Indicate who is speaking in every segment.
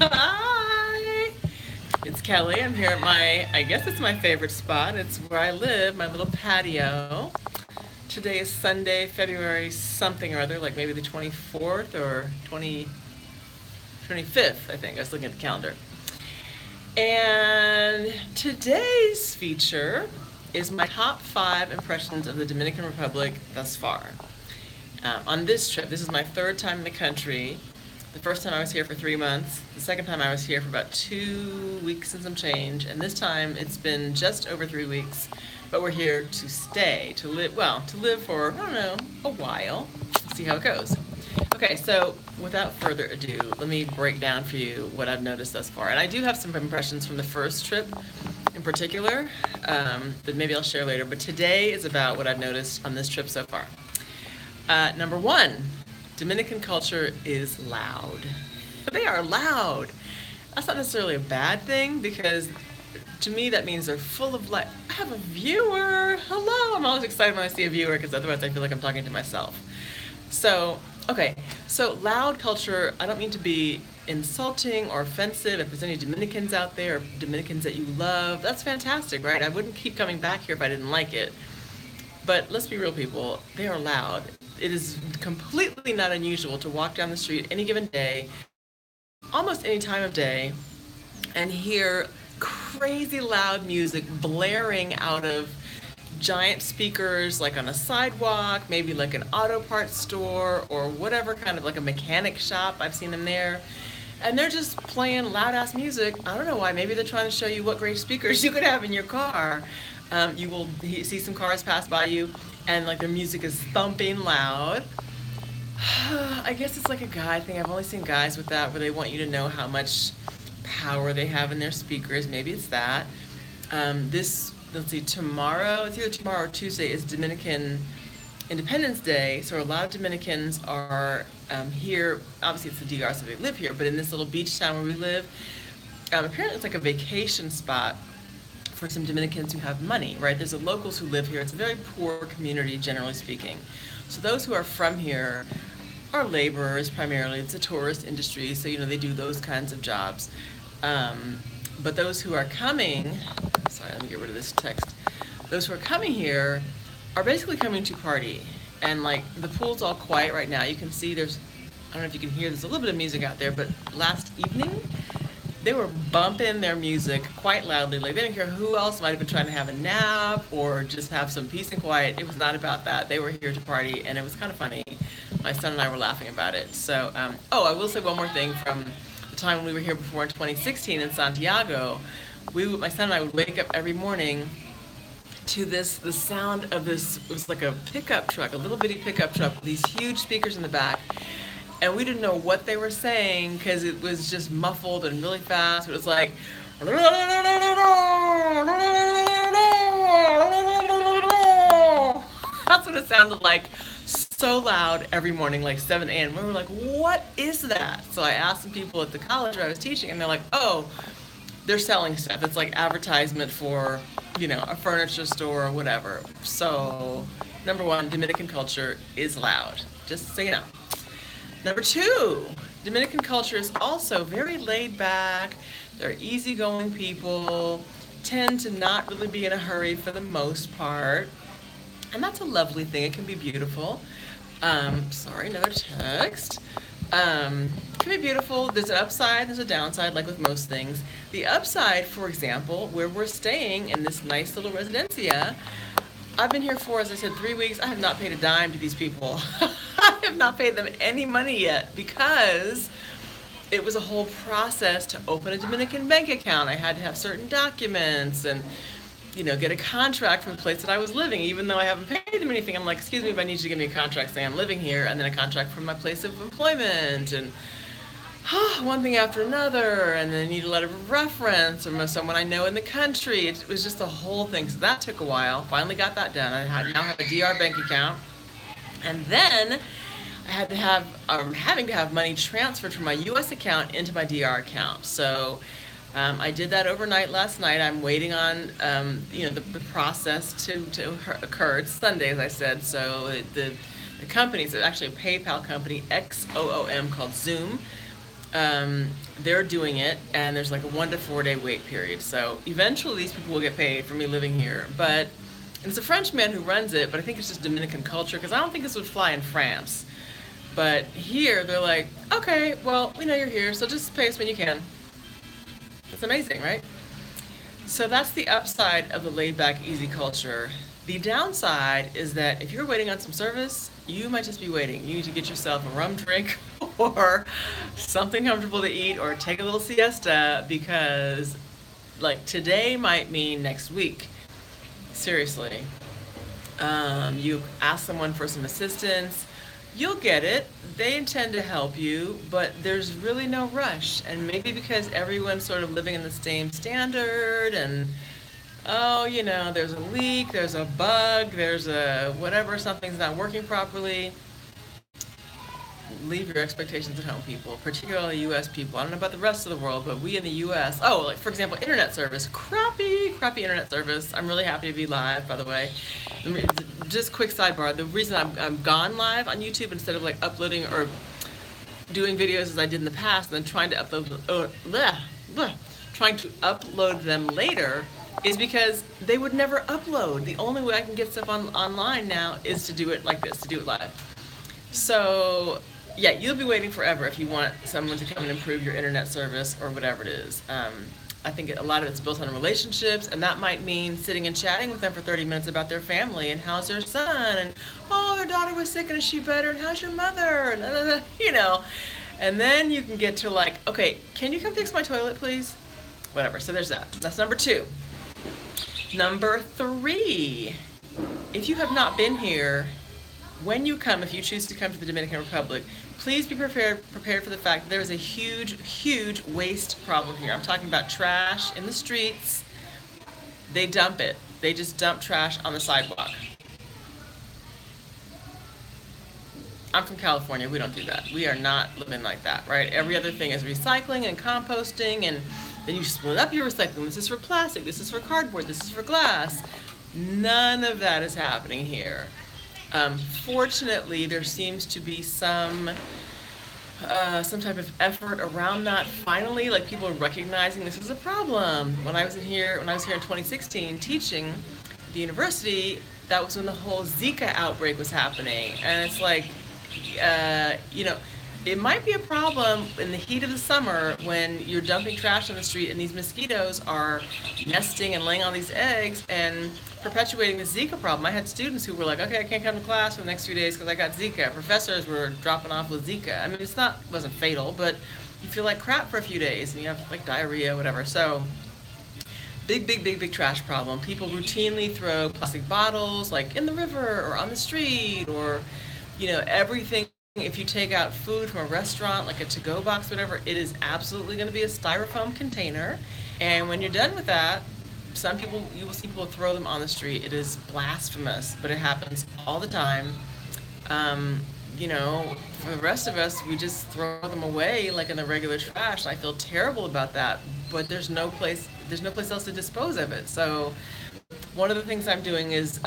Speaker 1: Hi! It's Kelly. I'm here at I guess it's my favorite spot. It's where I live, my little patio. Today is Sunday, February something or other, like maybe the 24th or 25th, I think. I was looking at the calendar. And today's feature is my top 5 impressions of the Dominican Republic thus far. On this trip, this is my third time in the country. The first time I was here for 3 months. The second time I was here for about 2 weeks and some change. And this time it's been just over 3 weeks. But we're here to stay, to live for, I don't know, a while. See how it goes. Okay, so without further ado, let me break down for you what I've noticed thus far. And I do have some impressions from the first trip in particular that maybe I'll share later. But today is about what I've noticed on this trip so far. Number one, Dominican culture is loud. They are loud. That's not necessarily a bad thing because to me that means they're full of life. I have a viewer. Hello. I'm always excited when I see a viewer because otherwise I feel like I'm talking to myself. So loud culture, I don't mean to be insulting or offensive. If there's any Dominicans out there or Dominicans that you love, that's fantastic, right? I wouldn't keep coming back here if I didn't like it. But let's be real, people. They are loud. It is completely not unusual to walk down the street any given day, almost any time of day, and hear crazy loud music blaring out of giant speakers, like on a sidewalk, maybe like an auto parts store or whatever kind of like a mechanic shop. I've seen them there. And they're just playing loud ass music. I don't know why. Maybe they're trying to show you what great speakers you could have in your car. You will see some cars pass by you and like their music is thumping loud. I guess it's like a guy thing. I've only seen guys with that where they want you to know how much power they have in their speakers. Maybe it's that. Let's see, tomorrow, it's either tomorrow or Tuesday is Dominican Independence Day. So a lot of Dominicans are here. Obviously it's the DR, so they live here, but in this little beach town where we live, apparently it's like a vacation spot for some Dominicans who have money, right? There's the locals who live here. It's a very poor community, generally speaking. So those who are from here are laborers primarily. It's a tourist industry, so they do those kinds of jobs. But those who are coming, sorry, let me get rid of this text. Those who are coming here are basically coming to party. And like the pool's all quiet right now. You can see I don't know if you can hear, there's a little bit of music out there, but last evening, they were bumping their music quite loudly. Like they didn't care who else might have been trying to have a nap or just have some peace and quiet. It was not about that. They were here to party, and it was kind of funny. My son and I were laughing about it. So, I will say one more thing from the time when we were here before in 2016 in Santiago. My son and I would wake up every morning to the sound of this. It was like a pickup truck, a little bitty pickup truck with these huge speakers in the back. And we didn't know what they were saying because it was just muffled and really fast. It was like, that's what it sounded like, so loud every morning, like 7 a.m. We were like, what is that? So I asked some people at the college where I was teaching, and they're like, oh, they're selling stuff. It's like advertisement for, a furniture store or whatever. So, number one, Dominican culture is loud, just so you know. Number two, Dominican culture is also very laid back. They're easygoing people, tend to not really be in a hurry for the most part. And that's a lovely thing. It can be beautiful. Sorry, another text. It can be beautiful. There's an upside, there's a downside, like with most things. The upside, for example, where we're staying in this nice little residencia, I've been here for, as I said, 3 weeks. I have not paid a dime to these people. I have not paid them any money yet because it was a whole process to open a Dominican bank account. I had to have certain documents and, get a contract from the place that I was living. Even though I haven't paid them anything, I'm like, excuse me, but I need you to give me a contract saying I'm living here, and then a contract from my place of employment, and one thing after another, and then I need a letter of reference from someone I know in the country. It was just a whole thing. So that took a while. Finally got that done. I now have a DR bank account. And then I'm having to have money transferred from my U.S. account into my DR account. So I did that overnight last night. I'm waiting on, the process to occur. It's Sunday, as I said. So the company, it's actually a PayPal company, XOOM, called Zoom. they're doing it, and there's like a 1 to 4 day wait period. So eventually these people will get paid for me living here. But and it's a French man who runs it, but I think it's just Dominican culture because I don't think this would fly in France. But here they're like, okay, well, we know you're here, so just pay us when you can. It's amazing, right? So that's the upside of the laid back, easy culture. The downside is that if you're waiting on some service, you might just be waiting. You need to get yourself a rum drink or something comfortable to eat or take a little siesta because, like, today might mean next week. Seriously. You ask someone for some assistance, you'll get it. They intend to help you, but there's really no rush. And maybe because everyone's sort of living in the same standard and, oh, there's a leak, there's a bug, there's a whatever, something's not working properly. Leave your expectations at home, people, particularly U.S. people. I don't know about the rest of the world, but we in the U.S., like, for example, internet service, crappy internet service. I'm really happy to be live, by the way. Just quick sidebar, the reason I'm gone live on YouTube instead of like uploading or doing videos as I did in the past and then trying to upload them later is because they would never upload. The only way I can get stuff online now is to do it like this, to do it live. So yeah, you'll be waiting forever if you want someone to come and improve your internet service or whatever it is. I think a lot of it's built on relationships, and that might mean sitting and chatting with them for 30 minutes about their family and how's their son, and their daughter was sick and is she better, and how's your mother, and and then you can get to like, okay, can you come fix my toilet, please? Whatever. So there's that. That's number 2. Number 3, if you have not been here, when you come, if you choose to come to the Dominican Republic, please be prepared for the fact that there is a huge waste problem here. I'm talking about trash in the streets. They dump it. They just dump trash on the sidewalk. I'm from California. We don't do that. We are not living like that, right? Every other thing is recycling and composting, and then you split up your recycling. This is for plastic. This is for cardboard. This is for glass. None of that is happening here. Fortunately, there seems to be some type of effort around that. Finally, like, people are recognizing this is a problem. When I was here in 2016 teaching at the university, that was when the whole Zika outbreak was happening, and it's like, it might be a problem in the heat of the summer when you're dumping trash on the street and these mosquitoes are nesting and laying all these eggs and perpetuating the Zika problem. I had students who were like, okay, I can't come to class for the next few days because I got Zika. Professors were dropping off with Zika. I mean, wasn't fatal, but you feel like crap for a few days and you have like diarrhea, whatever. So big trash problem. People routinely throw plastic bottles like in the river or on the street or, everything. If you take out food from a restaurant, like a to-go box, whatever, it is absolutely going to be a styrofoam container. And when you're done with that, you will see people throw them on the street. It is blasphemous, but it happens all the time. For the rest of us, we just throw them away like in the regular trash. And I feel terrible about that, but there's no place else to dispose of it. So one of the things I'm doing is,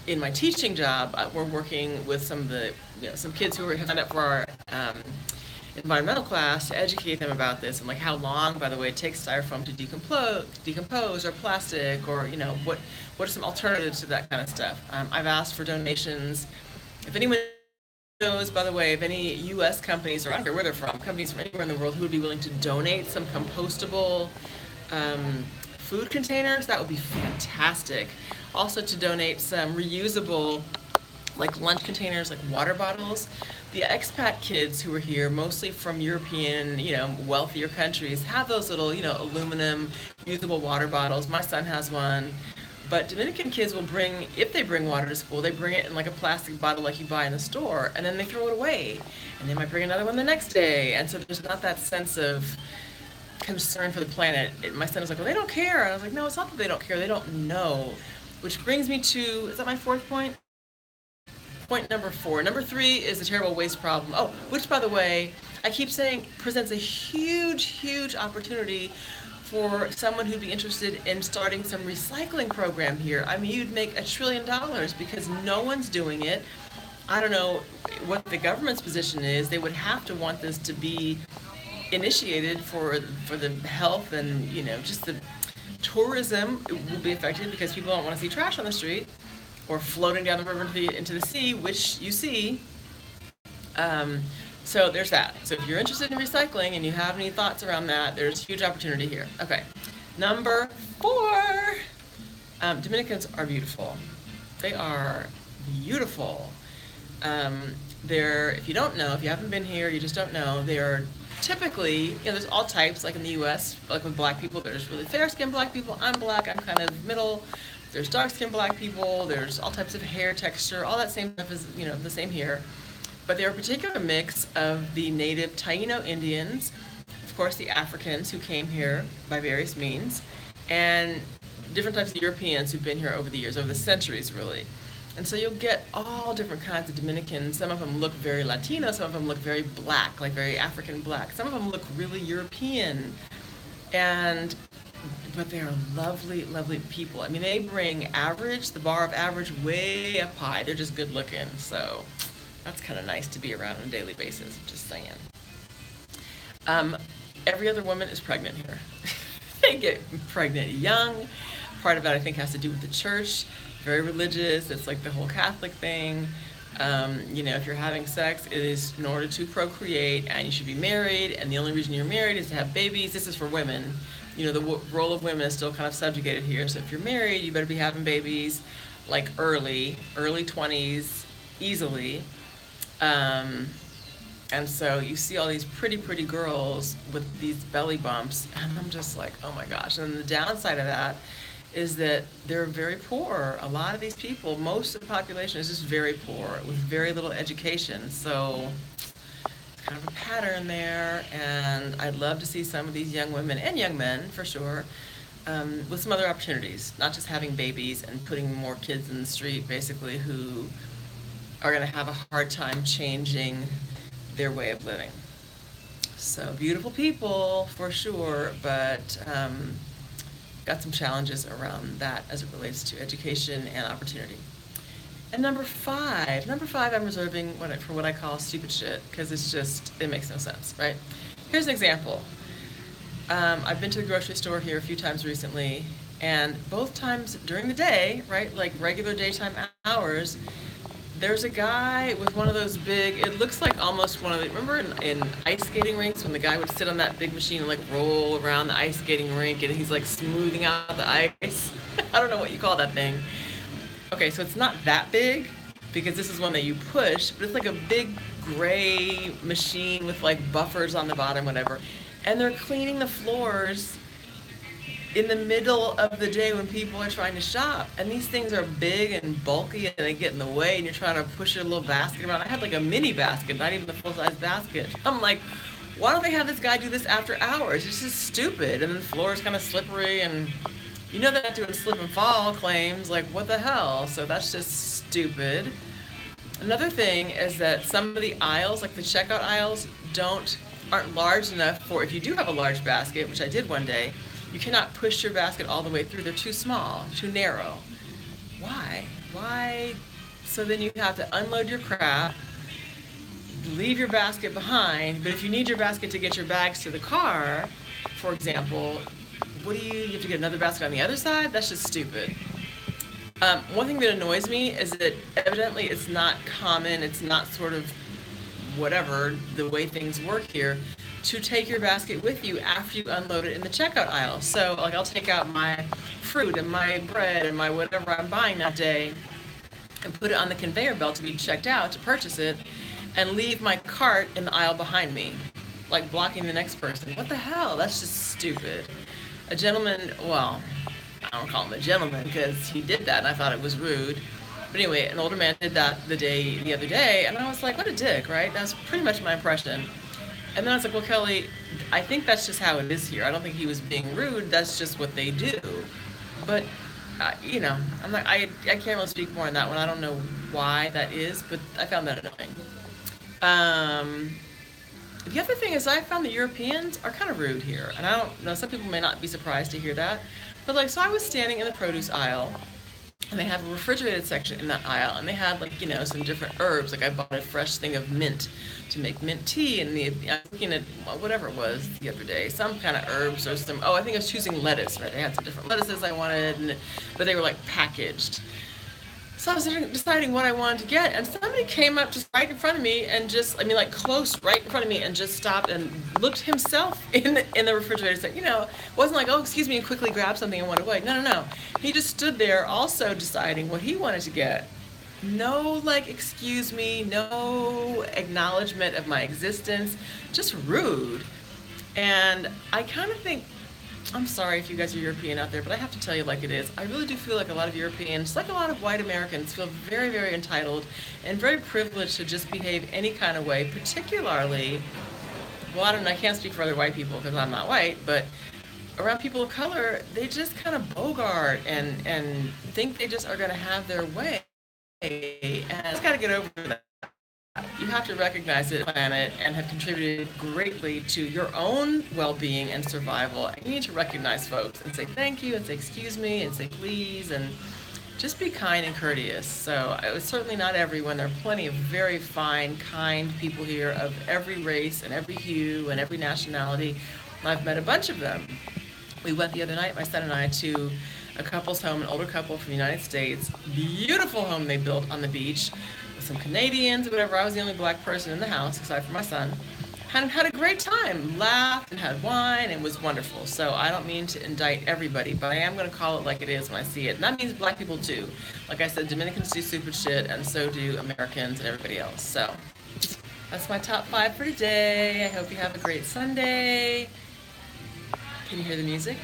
Speaker 1: in my teaching job, we're working with some kids who have signed up for our environmental class to educate them about this and like how long, by the way, it takes styrofoam to decompose or plastic or what are some alternatives to that kind of stuff. I've asked for donations. If anyone knows, by the way, of any U.S. companies, or I don't care where they're from, companies from anywhere in the world who would be willing to donate some compostable food containers, that would be fantastic. Also to donate some reusable like lunch containers, like water bottles. The expat kids who are here, mostly from European, wealthier countries, have those little, aluminum reusable water bottles. My son has one. But Dominican kids will if they bring water to school, they bring it in like a plastic bottle like you buy in the store, and then they throw it away. And they might bring another one the next day. And so there's not that sense of concern for the planet. My son was like, well, they don't care. And I was like, no, it's not that they don't care. They don't know. Which brings me to, is that my 4th point? Point number 4. Number 3 is the terrible waste problem. Oh, which, by the way, I keep saying presents a huge opportunity for someone who'd be interested in starting some recycling program here. I mean, you'd make $1 trillion because no one's doing it. I don't know what the government's position is. They would have to want this to be initiated for the health and just the tourism will be affected because people don't want to see trash on the street or floating down the river into the sea, which you see. So there's that. So if you're interested in recycling and you have any thoughts around that, there's huge opportunity here. Okay, number 4. Dominicans are beautiful. They are beautiful. If you don't know, if you haven't been here, you just don't know, they are typically, there's all types, like in the US, like with black people, there's really fair-skinned black people. I'm black, I'm kind of middle. There's dark-skinned black people, there's all types of hair texture, all that same stuff is, the same here. But they're a particular mix of the native Taino Indians, of course the Africans who came here by various means, and different types of Europeans who've been here over the years, over the centuries really. And so you'll get all different kinds of Dominicans. Some of them look very Latino, some of them look very black, like very African black. Some of them look really European. But they are lovely, lovely people. I mean, they bring the bar of average way up high. They're just good looking. So that's kind of nice to be around on a daily basis, just saying. Every other woman is pregnant here. They get pregnant young. Part of that, I think, has to do with the church. Very religious. It's like the whole Catholic thing. If you're having sex, it is in order to procreate, and you should be married, and the only reason you're married is to have babies. This is for women. The role of women is still kind of subjugated here. So if you're married, you better be having babies like early 20s, easily. And so you see all these pretty, pretty girls with these belly bumps, and I'm just like, oh my gosh. And the downside of that is that they're very poor. A lot of these people, most of the population is just very poor with very little education. So it's kind of a pattern there, and I'd love to see some of these young women and young men, for sure, with some other opportunities, not just having babies and putting more kids in the street, basically, who are going to have a hard time changing their way of living. So beautiful people, for sure, but got some challenges around that as it relates to education and opportunity. And number five I'm reserving for what I call stupid shit, because it makes no sense, right? Here's an example. I've been to the grocery store here a few times recently, and both times during the day, right, like regular daytime hours, there's a guy with one of those big, it looks like almost one of the, remember in ice skating rinks when the guy would sit on that big machine and like roll around the ice skating rink and he's like smoothing out the ice? I don't know what you call that thing. Okay, so it's not that big because this is one that you push, but it's like a big gray machine with like buffers on the bottom, whatever. And they're cleaning the floors in the middle of the day when people are trying to shop. And these things are big and bulky and they get in the way and you're trying to push your little basket around. I had like a mini basket, not even the full-size basket. I'm like, why don't they have this guy do this after hours? It's just stupid. And the floor is kind of slippery and they're not doing slip and fall claims. Like, what the hell? So that's just stupid. Another thing is that some of the aisles, like the checkout aisles, aren't large enough for, if you do have a large basket, which I did one day, you cannot push your basket all the way through. They're too small, too narrow. Why? So then you have to unload your crap, leave your basket behind, but if you need your basket to get your bags to the car, for example, you have to get another basket on the other side? That's just stupid. One thing that annoys me is that evidently it's not common, it's not sort of whatever, the way things work here, to take your basket with you after you unload it in the checkout aisle. So like I'll take out my fruit and my bread and my whatever I'm buying that day and put it on the conveyor belt to be checked out to purchase it and leave my cart in the aisle behind me, like blocking the next person. What the hell? That's just stupid. A gentleman, well, I don't call him a gentleman because he did that and I thought it was rude. But anyway, an older man did that the other day and I was like, what a dick, right? That's pretty much my impression. And then I was like, well, Kelly, I think that's just how it is here. I don't think he was being rude. That's just what they do. But, I'm like, I can't really speak more on that one. I don't know why that is, but I found that annoying. The other thing is I found the Europeans are kind of rude here. And I don't know, some people may not be surprised to hear that. But so I was standing in the produce aisle And they have a refrigerated section in that aisle, and they had, like, some different herbs. Like, I bought a fresh thing of mint to make mint tea, and I was looking at whatever it was the other day, some kind of herbs or some. Oh, I think I was choosing lettuce. Right, they had some different lettuces I wanted, but they were like packaged. So I was deciding what I wanted to get, and somebody came up just right in front of me and just, I mean, like close right in front of me, and just stopped and looked himself in the refrigerator. Said, it wasn't like, oh, excuse me, and quickly grabbed something and went away. No, no, no. He just stood there, also deciding what he wanted to get. No, like, excuse me, no acknowledgement of my existence, just rude. And I kind of think, I'm sorry if you guys are European out there, but I have to tell you like it is. I really do feel like a lot of Europeans, like a lot of white Americans, feel very, very entitled and very privileged to just behave any kind of way, particularly, well, I don't know, I can't speak for other white people because I'm not white, but around people of color, they just kind of bogart and think they just are going to have their way. And I just got to get over that. You have to recognize it, plan it, and have contributed greatly to your own well-being and survival. And you need to recognize folks and say thank you and say excuse me and say please and just be kind and courteous. So it's certainly not everyone. There are plenty of very fine, kind people here of every race and every hue and every nationality. I've met a bunch of them. We went the other night, my son and I, to a couple's home, an older couple from the United States. Beautiful home they built on the beach. Some Canadians, whatever. I was the only black person in the house, aside from my son. Had a great time, laughed and had wine, and was wonderful. So I don't mean to indict everybody, but I am going to call it like it is when I see it. And that means black people too. Like I said, Dominicans do stupid shit, and so do Americans and everybody else. So that's my top 5 for today. I hope you have a great Sunday. Can you hear the music?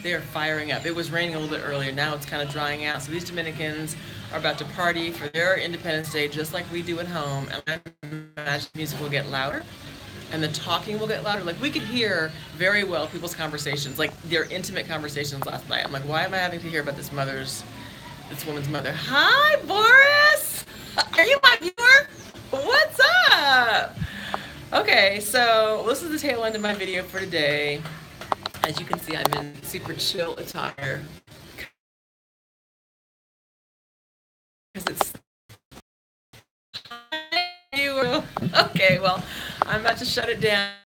Speaker 1: They're firing up. It was raining a little bit earlier. Now it's kind of drying out. So these Dominicans are about to party for their Independence Day just like we do at home. And I imagine the music will get louder and the talking will get louder. Like, we could hear very well people's conversations, like their intimate conversations last night. I'm like, why am I having to hear about this woman's mother? Hi, Boris! Are you my viewer? What's up? Okay, so this is the tail end of my video for today. As you can see, I'm in super chill attire. Because it's... Okay, well, I'm about to shut it down.